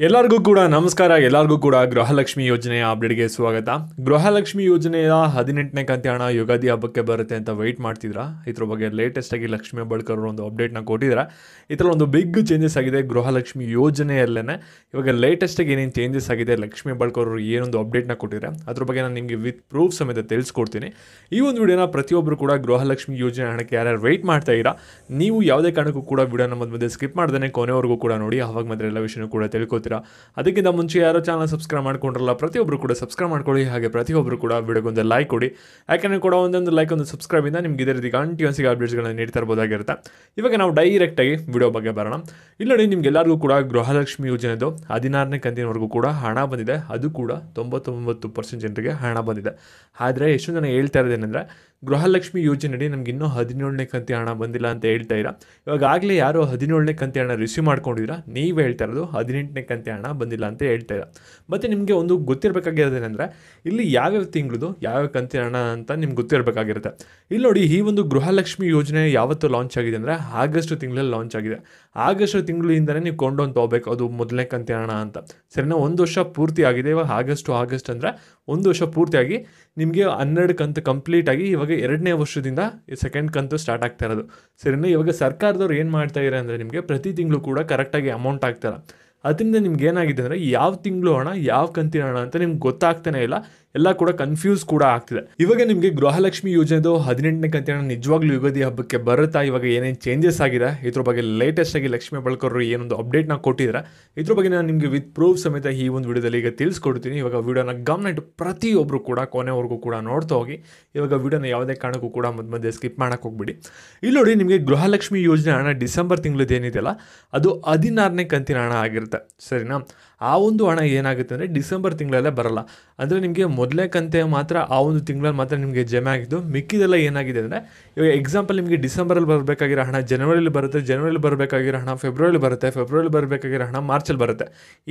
ಎಲ್ಲರಿಗೂ ಕೂಡ ನಮಸ್ಕಾರ. ಎಲ್ಲರಿಗೂ ಕೂಡ ಗೃಹಲಕ್ಷ್ಮಿ ಯೋಜನೆಯ ಅಪ್ಡೇಟ್ಗೆ ಸ್ವಾಗತ. ಗೃಹಲಕ್ಷ್ಮಿ ಯೋಜನೆಯ 18ನೇ ಕಂತು ಹಣ ಯುಗಾದಿ ಹಬ್ಬಕ್ಕೆ ಬರುತ್ತೆ ಅಂತ ವೆಯ್ಟ್ ಮಾಡ್ತಿದ್ರಾ? ಇದ್ರ ಬಗ್ಗೆ ಲೇಟೆಸ್ಟ್ ಆಗಿ ಲಕ್ಷ್ಮಿ ಹೆಬ್ಬಾಳ್ಕರ್ ಒಂದು ಅಪ್ಡೇಟ್ನ ಕೊಟ್ಟಿದ್ದಾರೆ. ಇದರಲ್ಲಿ ಒಂದು ಬಿಗ್ ಚೇಂಜಸ್ ಆಗಿದೆ ಗೃಹಲಕ್ಷ್ಮಿ ಯೋಜನೆಯಲ್ಲೇ. ಇವಾಗ ಲೇಟೆಸ್ಟ್ ಆಗಿ ಏನೇನು ಚೇಂಜಸ್ ಆಗಿದೆ, ಲಕ್ಷ್ಮಿ ಹೆಬ್ಬಾಳ್ಕರ್ ಏನೊಂದು ಅಪ್ಡೇಟ್ನ ಕೊಟ್ಟಿದ್ದಾರೆ ಅದ್ರ ಬಗ್ಗೆ ನಾನು ನಿಮಗೆ ವಿತ್ ಪ್ರೂಫ್ ಸಮೇತ ತಿಳಿಸ್ಕೊಡ್ತೀನಿ. ಈ ಒಂದು ವಿಡಿಯೋನ ಪ್ರತಿಯೊಬ್ಬರು ಕೂಡ ಗೃಹಲಕ್ಷ್ಮಿ ಯೋಜನೆ ಹಣಕ್ಕೆ ಯಾರ್ಯಾರು ವೆಯ್ಟ್ ಮಾಡ್ತಾ ಇದ್ದೀರಾ, ನೀವು ಯಾವುದೇ ಕಾರಣಕ್ಕೂ ಕೂಡ ವಿಡಿಯೋನ ಮಧ್ಯೆ ಸ್ಕಿಪ್ ಮಾಡ್ದೇ ಕೊನೆವರೆಗೂ ಕೂಡ ನೋಡಿ. ಆವಾಗ ಮಾತ್ರ ಎಲ್ಲ ವಿಷಯನೂ ಕೂಡ ತಿಳ್ಕೊತೀರಾ. ಅದಕ್ಕಿಂತ ಮುಂಚೆ ಯಾರೋ ಚಾನಲ್ ಸಬ್ಸ್ಕ್ರೈಬ್ ಮಾಡ್ಕೊಂಡ್ರಲ್ಲ, ಪ್ರತಿಯೊಬ್ಬರು ಕೂಡ ಸಬ್ಸ್ಕ್ರೈಬ್ ಮಾಡ್ಕೊಳ್ಳಿ. ಹಾಗೆ ಪ್ರತಿಯೊಬ್ಬರು ಕೂಡ ವಿಡಿಯೋಗೊಂದು ಲೈಕ್ ಕೊಡಿ. ಯಾಕಂದರೆ ಕೂಡ ಒಂದೊಂದು ಲೈಕ್ ಒಂದು ಸಬ್ಸ್ಕ್ರೈಬಿಂದ ನಿಮ್ಗೆ ಇದೇ ರೀತಿ ಕಂಟಿನ್ಯೂಸ್ ಅಪ್ಡೇಟ್ಸ್ಗಳನ್ನ ನೀಡ್ತಾ ಇರ್ಬೋದಾಗಿರುತ್ತೆ. ಇವಾಗ ನಾವು ಡೈರೆಕ್ಟಾಗಿ ವಿಡಿಯೋ ಬಗ್ಗೆ ಬರೋಣ. ಇಲ್ಲಿ ನೋಡಿ, ನಿಮ್ಗೆಲ್ಲರಿಗೂ ಕೂಡ ಗೃಹಲಕ್ಷ್ಮಿ ಯೋಜನೆದು 16ನೇ ಕಂತಿನವರೆಗೂ ಕೂಡ ಹಣ ಬಂದಿದೆ. ಅದು ಕೂಡ 99% ಜನರಿಗೆ ಹಣ ಬಂದಿದೆ. ಆದರೆ ಎಷ್ಟು ಜನ ಹೇಳ್ತಾ ಇರೋದೇನೆಂದರೆ, ಗೃಹಲಕ್ಷ್ಮಿ ಯೋಜನೆಯಡಿ ನಮ್ಗೆ ಇನ್ನೂ 17ನೇ ಕಂತಿ ಹಣ ಬಂದಿಲ್ಲ ಅಂತ ಹೇಳ್ತಾ ಇರಾ. ಇವಾಗಲೇ ಯಾರು 17ನೇ ಕಂತಿ ಹಣ ರಿಸೀವ್ ಮಾಡ್ಕೊಂಡಿದ್ದೀರಾ, ನೀವು ಹೇಳ್ತಾ ಇರೋದು 18ನೇ ಕಂತಿ ಹಣ ಬಂದಿಲ್ಲ ಅಂತ ಹೇಳ್ತಾ ಇರಾ. ಮತ್ತು ನಿಮಗೆ ಒಂದು ಗೊತ್ತಿರಬೇಕಾಗಿರೋದೇನೆಂದರೆ, ಇಲ್ಲಿ ಯಾವ್ಯಾವ ತಿಂಗಳದು ಯಾವ್ಯಾವ ಕಂತಿ ಹಣ ಅಂತ ನಿಮ್ಗೆ ಗೊತ್ತಿರಬೇಕಾಗಿರುತ್ತೆ. ಇಲ್ಲಿ ನೋಡಿ, ಈ ಒಂದು ಗೃಹಲಕ್ಷ್ಮಿ ಯೋಜನೆ ಯಾವತ್ತು ಲಾಂಚ್ ಆಗಿದೆ ಅಂದರೆ ಆಗಸ್ಟ್ ತಿಂಗಳಲ್ಲಿ ಲಾಂಚ್ ಆಗಿದೆ. ಆಗಸ್ಟ್ ತಿಂಗಳಿಂದಲೇ ನೀವು ಕೊಂಡೊಂದು ತೊಗೋಬೇಕು ಅದು ಮೊದಲನೇ ಕಂತಿ ಹಣ ಅಂತ. ಸರಿನಾ? 1 ವರ್ಷ ಪೂರ್ತಿ ಆಗಿದೆ. ಇವಾಗ ಆಗಸ್ಟ್ ಅಂದರೆ 1 ವರ್ಷ ಪೂರ್ತಿಯಾಗಿ ನಿಮಗೆ 12 ಕಂತು ಕಂಪ್ಲೀಟ್ ಆಗಿ ಇವಾಗ 2ನೇ ವರ್ಷದಿಂದ ಸೆಕೆಂಡ್ ಕಂತು ಸ್ಟಾರ್ಟ್ ಆಗ್ತಾ ಇರೋದು. ಸರಿನಾ? ಇವಾಗ ಸರ್ಕಾರದವ್ರು ಏನು ಮಾಡ್ತಾ ಇದ್ದಾರೆ ಅಂದರೆ, ನಿಮಗೆ ಪ್ರತಿ ತಿಂಗಳು ಕೂಡ ಕರೆಕ್ಟಾಗಿ ಅಮೌಂಟ್ ಆಗ್ತಾರೆ. ಅದರಿಂದ ನಿಮ್ಗೆ ಏನಾಗಿದೆ ಅಂದರೆ, ಯಾವ ತಿಂಗಳು ಹಣ ಯಾವ ಕಂತಿನ ಹಣ ಅಂತ ನಿಮ್ಗೆ ಗೊತ್ತಾಗ್ತಾನೆ ಇಲ್ಲ, ಎಲ್ಲ ಕೂಡ ಕನ್ಫ್ಯೂಸ್ ಕೂಡ ಆಗ್ತಿದೆ. ಇವಾಗ ನಿಮಗೆ ಗೃಹಲಕ್ಷ್ಮಿ ಯೋಜನೆದು 18ನೇ ಕಂತಿನ ಹಣ ನಿಜವಾಗ್ಲೂ ಯುಗಾದಿ ಹಬ್ಬಕ್ಕೆ ಬರುತ್ತಾ, ಇವಾಗ ಏನೇನು ಚೇಂಜಸ್ ಆಗಿದೆ ಇದ್ರ ಬಗ್ಗೆ ಲೇಟೆಸ್ಟ್ ಆಗಿ ಲಕ್ಷ್ಮಿ ಹೆಬ್ಬಾಳ್ಕರ್ ಏನೊಂದು ಅಪ್ಡೇಟ್ನ ಕೊಟ್ಟಿದ್ದಾರೆ. ಇದ್ರ ಬಗ್ಗೆ ನಾನು ನಿಮಗೆ ವಿತ್ ಪ್ರೂಫ್ ಸಮೇತ ಈ ಒಂದು ವಿಡಿಯೋದಲ್ಲಿ ಈಗ ತಿಳಿಸ್ಕೊಡ್ತೀನಿ. ಇವಾಗ ವಿಡಿಯೋನ ಗಮನ ಇಟ್ಟು ಪ್ರತಿಯೊಬ್ಬರು ಕೂಡ ಕೊನೆವರೆಗೂ ಕೂಡ ನೋಡ್ತಾ ಹೋಗಿ. ಇವಾಗ ವಿಡಿಯೋನ ಯಾವುದೇ ಕಾರಣಕ್ಕೂ ಕೂಡ ಮಧ್ಯೆ ಸ್ಕಿಪ್ ಮಾಡೋಕ್ಕೆ ಹೋಗ್ಬಿಡಿ. ಇಲ್ಲಿ ನೋಡಿ, ನಿಮಗೆ ಗೃಹಲಕ್ಷ್ಮಿ ಯೋಜನೆ ಹಣ ಡಿಸೆಂಬರ್ ತಿಂಗಳದ್ದು ಏನಿದೆಯಲ್ಲ ಅದು 16ನೇ ಕಂತಿನ ಹಣ ಆಗಿರುತ್ತೆ. ಸರಿನಾ? ಆ ಒಂದು ಹಣ ಏನಾಗುತ್ತೆ ಅಂದರೆ ಡಿಸೆಂಬರ್ ತಿಂಗಳಲ್ಲೇ ಬರಲ್ಲ. ಅಂದರೆ ನಿಮಗೆ ಮೊದಲನೇ ಕಂತೆ ಮಾತ್ರ ಆ ಒಂದು ತಿಂಗಳಲ್ಲಿ ಮಾತ್ರ ನಿಮಗೆ ಜಮೆ ಆಗಿದ್ದು. ಮಿಕ್ಕಿದೆಲ್ಲ ಏನಾಗಿದೆ ಅಂದರೆ, ಇವಾಗ ಎಕ್ಸಾಂಪಲ್ ನಿಮಗೆ ಡಿಸೆಂಬರಲ್ಲಿ ಬರಬೇಕಾಗಿರೋ ಹಣ ಜನವರಿಲಿ ಬರುತ್ತೆ, ಜನವರಿಲಿ ಬರಬೇಕಾಗಿರೋ ಹಣ ಫೆಬ್ರವರಿಲಿ ಬರುತ್ತೆ, ಫೆಬ್ರವರಿಲಿ ಬರಬೇಕಾಗಿರೋ ಹಣ ಮಾರ್ಚಲ್ಲಿ ಬರುತ್ತೆ.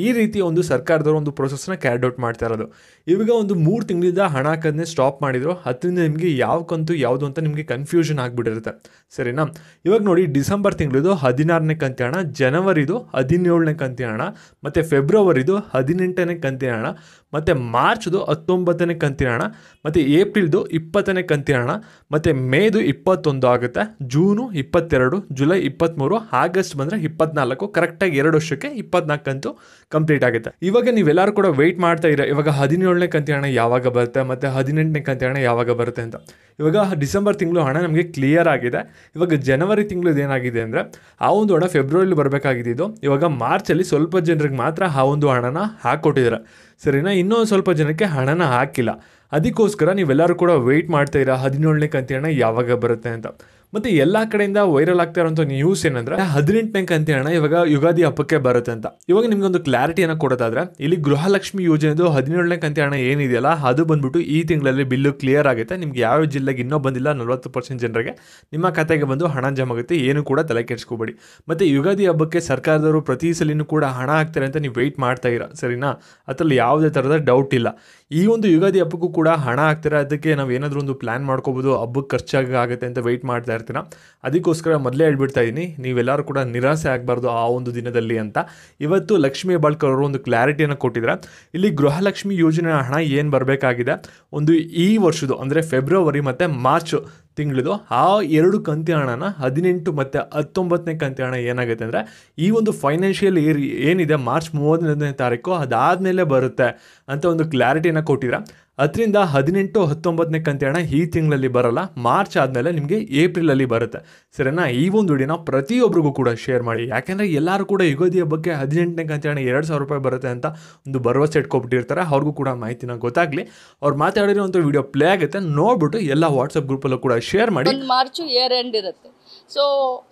ಈ ರೀತಿ ಒಂದು ಸರ್ಕಾರದವರು ಒಂದು ಪ್ರೊಸೆಸ್ನ ಕ್ಯಾರಿ ಔಟ್ ಮಾಡ್ತಾ ಇರೋದು. ಇವಾಗ ಒಂದು 3 ತಿಂಗಳಿಂದ ಹಣ ಹಾಕೋದನ್ನೇ ಸ್ಟಾಪ್ ಮಾಡಿದ್ರು. ಅದರಿಂದ ನಿಮಗೆ ಯಾವ ಕಂತು ಯಾವುದು ಅಂತ ನಿಮಗೆ ಕನ್ಫ್ಯೂಷನ್ ಆಗಿಬಿಟ್ಟಿರುತ್ತೆ. ಸರಿನಾ? ಇವಾಗ ನೋಡಿ, ಡಿಸೆಂಬರ್ ತಿಂಗಳದು 16ನೇ ಕಂತಿ ಹಣ, ಜನವರಿದು 17ನೇ ಕಂತಿ ಹಣ, ಮತ್ತು ಫೆಬ್ರವರಿದು 18ನೇ ಕಂತಿನ ಹಣ, ಮತ್ತು ಮಾರ್ಚ್ದು 19ನೇ ಕಂತಿನ ಹಣ, ಮತ್ತು ಏಪ್ರಿಲ್ದು 20ನೇ ಕಂತಿನ ಹಣ, ಮತ್ತು ಮೇದು 21 ಆಗುತ್ತೆ, ಜೂನು 22, ಜುಲೈ 23, ಆಗಸ್ಟ್ ಬಂದರೆ 24. ಕರೆಕ್ಟಾಗಿ 2 ವರ್ಷಕ್ಕೆ 24 ಕಂತು ಕಂಪ್ಲೀಟ್ ಆಗುತ್ತೆ. ಇವಾಗ ನೀವೆಲ್ಲರೂ ಕೂಡ ವೆಯ್ಟ್ ಮಾಡ್ತಾ ಇರ, ಇವಾಗ 17ನೇ ಕಂತಿನ ಹಣ ಯಾವಾಗ ಬರುತ್ತೆ ಮತ್ತು 18ನೇ ಕಂತಿನ ಹಣ ಯಾವಾಗ ಬರುತ್ತೆ ಅಂತ. ಇವಾಗ ಡಿಸೆಂಬರ್ ತಿಂಗಳು ಹಣ ನಮಗೆ ಕ್ಲಿಯರ್ ಆಗಿದೆ. ಇವಾಗ ಜನವರಿ ತಿಂಗಳದ್ದು ಏನಾಗಿದೆ ಅಂದರೆ, ಆ ಒಂದು ಹಣ ಫೆಬ್ರವರಿಲಿ ಬರಬೇಕಾಗಿದ್ದು ಇವಾಗ ಮಾರ್ಚಲ್ಲಿ ಸ್ವಲ್ಪ ಜನರಿಗೆ ಮಾತ್ರ ಆ ಒಂದು ಹಣನ ಹಾಕ್ಕೊಟ್ಟಿದ್ದಾರೆ. ಸರಿನಾ? ಇನ್ನೊಂದು ಸ್ವಲ್ಪ ಜನಕ್ಕೆ ಹಣನ ಹಾಕಿಲ್ಲ. ಅದಕ್ಕೋಸ್ಕರ ನೀವೆಲ್ಲರೂ ಕೂಡ ವೆಯ್ಟ್ ಮಾಡ್ತಾ ಇರ 17ನೇ ಕಂತಿ ಹಣ ಯಾವಾಗ ಬರುತ್ತೆ ಅಂತ. ಮತ್ತು ಎಲ್ಲ ಕಡೆಯಿಂದ ವೈರಲ್ ಆಗ್ತಾ ಇರೋಂಥ ನ್ಯೂಸ್ ಏನಂದರೆ, 18ನೇ ಕಂತಿ ಹಣ ಇವಾಗ ಯುಗಾದಿ ಹಬ್ಬಕ್ಕೆ ಬರುತ್ತೆ ಅಂತ. ಇವಾಗ ನಿಮಗೊಂದು ಕ್ಲಾರಿಟಿಯನ್ನು ಕೊಡೋದಾದರೆ, ಇಲ್ಲಿ ಗೃಹಲಕ್ಷ್ಮಿ ಯೋಜನೆದು 17ನೇ ಕಂತಿ ಹಣ ಏನಿದೆಯಲ್ಲ ಅದು ಬಂದ್ಬಿಟ್ಟು ಈ ತಿಂಗಳಲ್ಲಿ ಬಿಲ್ಲು ಕ್ಲಿಯರ್ ಆಗುತ್ತೆ. ನಿಮ್ಗೆ ಯಾವ ಜಿಲ್ಲೆಗೆ ಇನ್ನೂ ಬಂದಿಲ್ಲ 40% ಜನರಿಗೆ ನಿಮ್ಮ ಖಾತೆಗೆ ಬಂದು ಹಣ ಜಮಾ ಆಗುತ್ತೆ. ಏನು ಕೂಡ ತಲೆ ಕೆಡಿಸ್ಕೋಬೇಡಿ. ಮತ್ತು ಯುಗಾದಿ ಹಬ್ಬಕ್ಕೆ ಸರ್ಕಾರದವರು ಪ್ರತಿ ಸಲಿನೂ ಕೂಡ ಹಣ ಹಾಕ್ತಾರೆ ಅಂತ ನೀವು ವೆಯ್ಟ್ ಮಾಡ್ತಾ ಇರ. ಸರಿನಾ? ಅದರಲ್ಲಿ ಯಾವುದೇ ಥರದ ಡೌಟ್ ಇಲ್ಲ. ಈ ಒಂದು ಯುಗಾದಿ ಹಬ್ಬಕ್ಕೂ ಕೂಡ ಹಣ ಹಾಕ್ತಾರೆ. ಅದಕ್ಕೆ ನಾವು ಏನಾದರೂ ಒಂದು ಪ್ಲ್ಯಾನ್ ಮಾಡ್ಕೋಬೋದು, ಹಬ್ಬಕ್ಕೆ ಖರ್ಚಾಗುತ್ತೆ ಅಂತ ವೆಯ್ಟ್ ಮಾಡ್ತಾ ಇರ್ತೀರ. ಅದಕ್ಕೋಸ್ಕರ ಮೊದಲೇ ಹೇಳ್ಬಿಡ್ತಾ ಇದ್ದೀನಿ, ನೀವೆಲ್ಲರೂ ಕೂಡ ನಿರಾಸೆ ಆಗಬಾರ್ದು ಆ ಒಂದು ದಿನದಲ್ಲಿ ಅಂತ. ಇವತ್ತು ಲಕ್ಷ್ಮಿ ಹೆಬ್ಬಾಳ್ಕರ್ ಅವರು ಒಂದು ಕ್ಲಾರಿಟಿಯನ್ನು ಕೊಟ್ಟಿದ್ದಾರೆ. ಇಲ್ಲಿ ಗೃಹಲಕ್ಷ್ಮಿ ಯೋಜನೆ ಹಣ ಏನು ಬರಬೇಕಾಗಿದೆ, ಒಂದು ಈ ವರ್ಷದ್ದು ಅಂದರೆ ಫೆಬ್ರವರಿ ಮತ್ತು ಮಾರ್ಚ್ ತಿಂಗಳದು ಆ 2 ಕಂತಿ ಹಣನ 18 ಮತ್ತು 19ನೇ ಕಂತಿ ಹಣ ಏನಾಗುತ್ತೆ ಅಂದರೆ, ಈ ಒಂದು ಫೈನಾನ್ಷಿಯಲ್ ಇಯರ್ ಏನಿದೆ ಮಾರ್ಚ್ 31ನೇ ತಾರೀಕು ಅದಾದಮೇಲೆ ಬರುತ್ತೆ ಅಂತ ಒಂದು ಕ್ಲಾರಿಟಿನ ಕೊಟ್ಟಿದ್ದಾರೆ. ಅದರಿಂದ 18, 19ನೇ ಕಂತಿ ಹಣ ಈ ತಿಂಗಳಲ್ಲಿ ಬರಲ್ಲ, ಮಾರ್ಚ್ ಆದಮೇಲೆ ನಿಮಗೆ ಏಪ್ರಿಲಲ್ಲಿ ಬರುತ್ತೆ. ಸರಿನಾ? ಈ ಒಂದು ವಿಡಿಯೋನ ಪ್ರತಿಯೊಬ್ಬರಿಗೂ ಕೂಡ ಶೇರ್ ಮಾಡಿ. ಯಾಕೆಂದರೆ ಎಲ್ಲರೂ ಕೂಡ ಯುಗಾದಿ ಹಬ್ಬಕ್ಕೆ 18ನೇ ಕಂತಿ ಹಣ 2,000 ರೂಪಾಯಿ ಬರುತ್ತೆ ಅಂತ ಒಂದು ಭರವಸೆ ಇಟ್ಕೊಬಿಟ್ಟಿರ್ತಾರೆ. ಅವ್ರಿಗೂ ಕೂಡ ಮಾಹಿತಿನ ಗೊತ್ತಾಗಲಿ. ಅವ್ರು ಮಾತಾಡಿರೋಂಥ ವಿಡಿಯೋ ಪ್ಲೇ ಆಗುತ್ತೆ, ನೋಡ್ಬಿಟ್ಟು ಎಲ್ಲ ವಾಟ್ಸಪ್ ಗ್ರೂಪಲ್ಲೂ ಕೂಡ ಶೇರ್ ಮಾಡಿ. ಮಾರ್ಚ್ ಇಯರ್ ಎಂಡ್ ಇರುತ್ತೆ. ಸೊ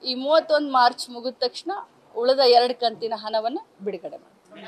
ಈ 31 ಮಾರ್ಚ್ ಮುಗಿದ ತಕ್ಷಣ ಉಳಿದ 2 ಕಂತಿನ ಹಣವನ್ನು ಬಿಡುಗಡೆ ಮಾಡಿ.